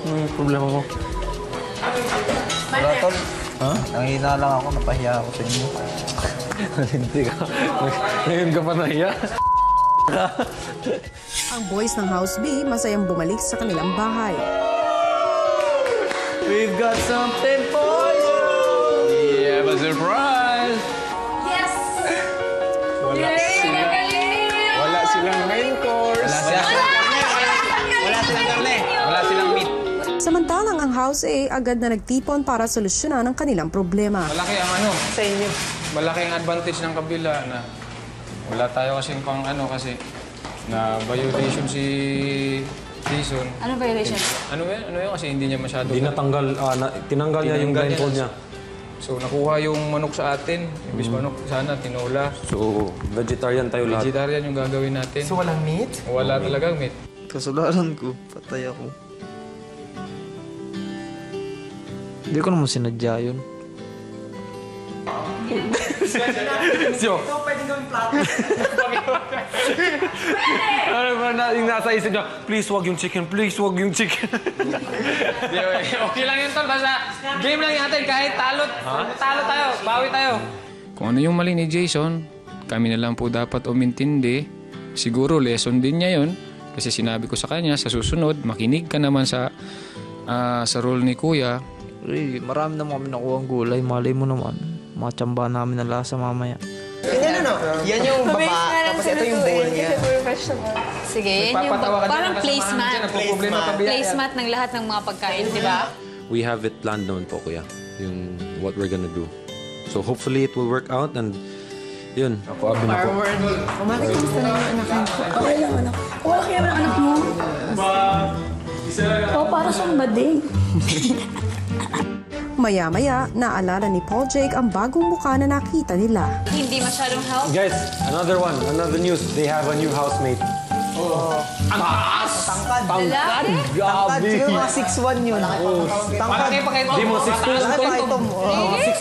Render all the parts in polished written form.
Ano yung problema mo? Wala, tol. Ha? Nanghina lang ako, napahiya ako sa inyo. Hindi ka. Ngayon ka pa nahiya. Ang boys ng House B masayang bumalik sa kanilang bahay. We've got something for you! We have a surprise! Yes! Wala silang main course. Wala silang karne. Wala silang meat. Samantalang ang House A agad na nagtipon para solusyonan ang kanilang problema. Malaki ang ano sa inyo. Malaki ang advantage ng kabila na wala tayo kasing pang ano kasi na violation si Jason. Ano violation? Ano yun? Kasi hindi niya masyado... Tinanggal niya yung blindfold niya. So, nakuha yung manok sa atin. Imbis manok, sana tinola. So, vegetarian tayo lahat. Vegetarian yung gagawin natin. So, walang meat? Wala talagang meat. Kasalanan ko. Patay ako. Hindi ko naman sinadya yun. Siyo. Ito pwedeng gawing plato. Ano ba na yung nasa isip niya? Please, wag yung chicken. Please, wag yung chicken. Okay lang yun, tol. Basta game lang natin. Kahit talo tayo. Bawi tayo. Kung ano yung mali ni Jason, kami na lang po dapat umintindi. Siguro lesson din niya yun. Kasi sinabi ko sa kanya, sa susunod, makinig ka naman sa role ni Kuya. Marami naman kami nakuha ang gulay. Malay mo naman. Matsamba namin ang lasa mamaya. Yan yung baba. Tapos ito yung bowl niya. Sige, yan yung parang placemat ng lahat ng mga pagkain, di ba? We have it planned naman po, Kuya. Yung what we're gonna do. So hopefully it will work out and yun. Ako, abin ako. Bakit kamusta na yung anak mo? Okay lang, anak. Wala kaya ng anak mo? Oo, para siyang bading. Maya-maya, naalala ni Paul Jake ang bagong mukha na nakita nila. Hindi masyadong help. Guys, another news. They have a new housemate. Ang taas! Tangkad. Lalaki? Tangkad. Siguro mga 6'1 yun. Tangkad. Di mo, 6'2".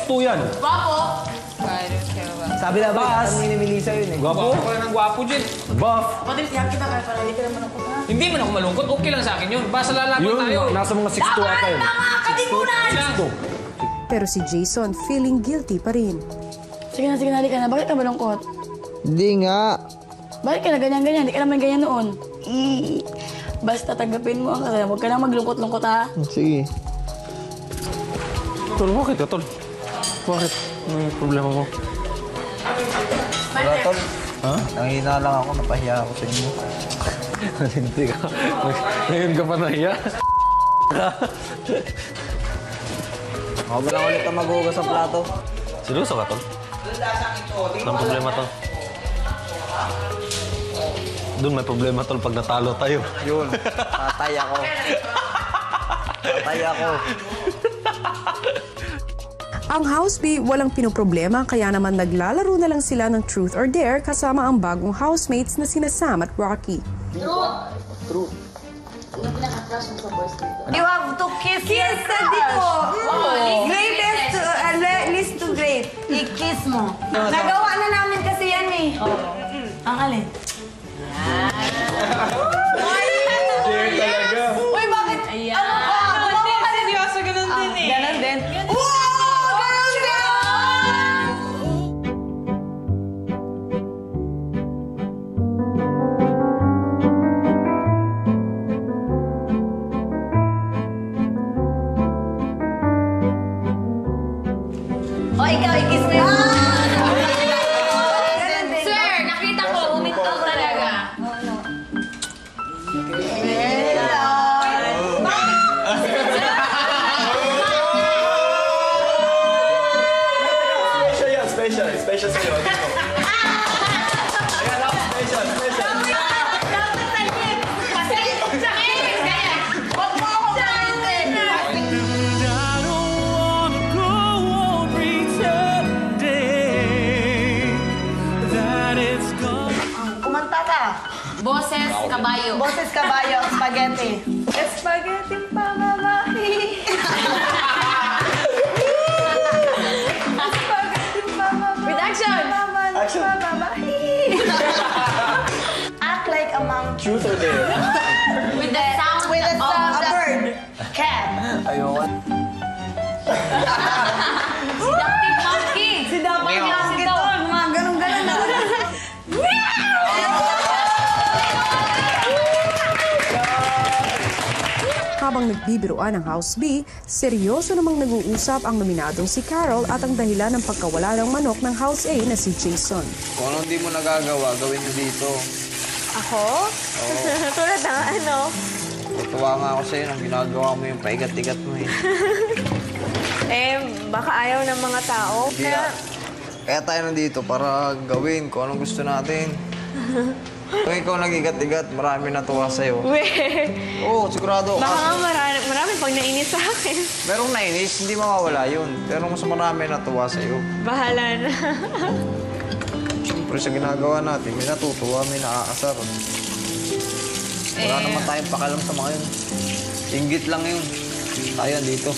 6'2" yan. Guwapo? I don't care about. Sabi na ba, ang minimili sa'yo yun eh. Gwapo? Ako lang ng gwapo dyan. Buff? Hindi man ako malungkot. Okay lang sa akin yun. Basta lalaban Yun, tayo. nasa mga 6'2" ata yun. Pero si Jason feeling guilty pa rin. Sige na, halika na. Bakit ka malungkot? Hindi nga. Bakit ka na ganyan-ganyan? Hindi ka naman ganyan noon. Basta tanggapin mo ang kasalanan. Huwag ka na maglungkot-lungkot, ha? Sige. Tol, bakit ka, Tol? Bakit? Ano yung problema mo? Wala, tol. Ha? Nanghina lang ako, napahiya ako sa inyo. Hindi ka. Ngayon ka pa nahiya. Ako ba lang ulit ang maghugas sa plato? Seryoso ka, Tol? Anong problema, Tol? Doon may problema, Tol, pag natalo tayo. Yun. Patay ako. Patay ako. Ang House B walang pinoproblema kaya naman naglalaro na lang sila ng Truth or Dare kasama ang bagong housemates na sina Sam at Rocky. True. You have to kiss dito. Greatest least to great. I-kiss mo. Nagawa na namin kasi yan eh. Ang alin? Uy, bakit? Ano ka? Gumawa ka rin. Seryoso, ganun din eh. Ganon din. Wow! Ganon din! O, ikaw, i-kiss mo yun. Sir, nakita ko, umitaw talaga. Special sa'yo. Kumanta ka. Boses, kabayo. Boses kabayo, spaghetti. Spaghetti pamamahi. Spaghetti pamamahi. With action! Action. Pamamahi. Act like a monkey. Truth or Dare? With the sound With the of sound of a bird. Ayoko. Seductive monkey. Si dapat yung ito. Mga ganun-ganun na. Habang nagbibiruan ang House B, seryoso namang nag-uusap ang nominadong si Carol at ang dahilan ng pagkawala ng manok ng House A na si Jason. Kung ano hindi mo nagagawa, gawin mo dito. Ako? Tulad ng ano? Tutuwa nga ako sa'yo nang ginagawa mo yung paigat-igat mo eh. Baka ayaw ng mga tao. Kaya tayo nandito para gawin kung anong gusto natin. Kung ikaw nag-igat-igat, marami natuwa sa'yo. Oo, sigurado. Baka nga marami pag nainis sa akin. Merong nainis, hindi mawawala yun. Pero mas marami natuwa sa'yo. Bahala na. Siyempre sa ginagawa natin, may natutuwa, may naaasar. Wala naman tayong pakalam sa mga yun. Inggit lang yun. Tayo dito.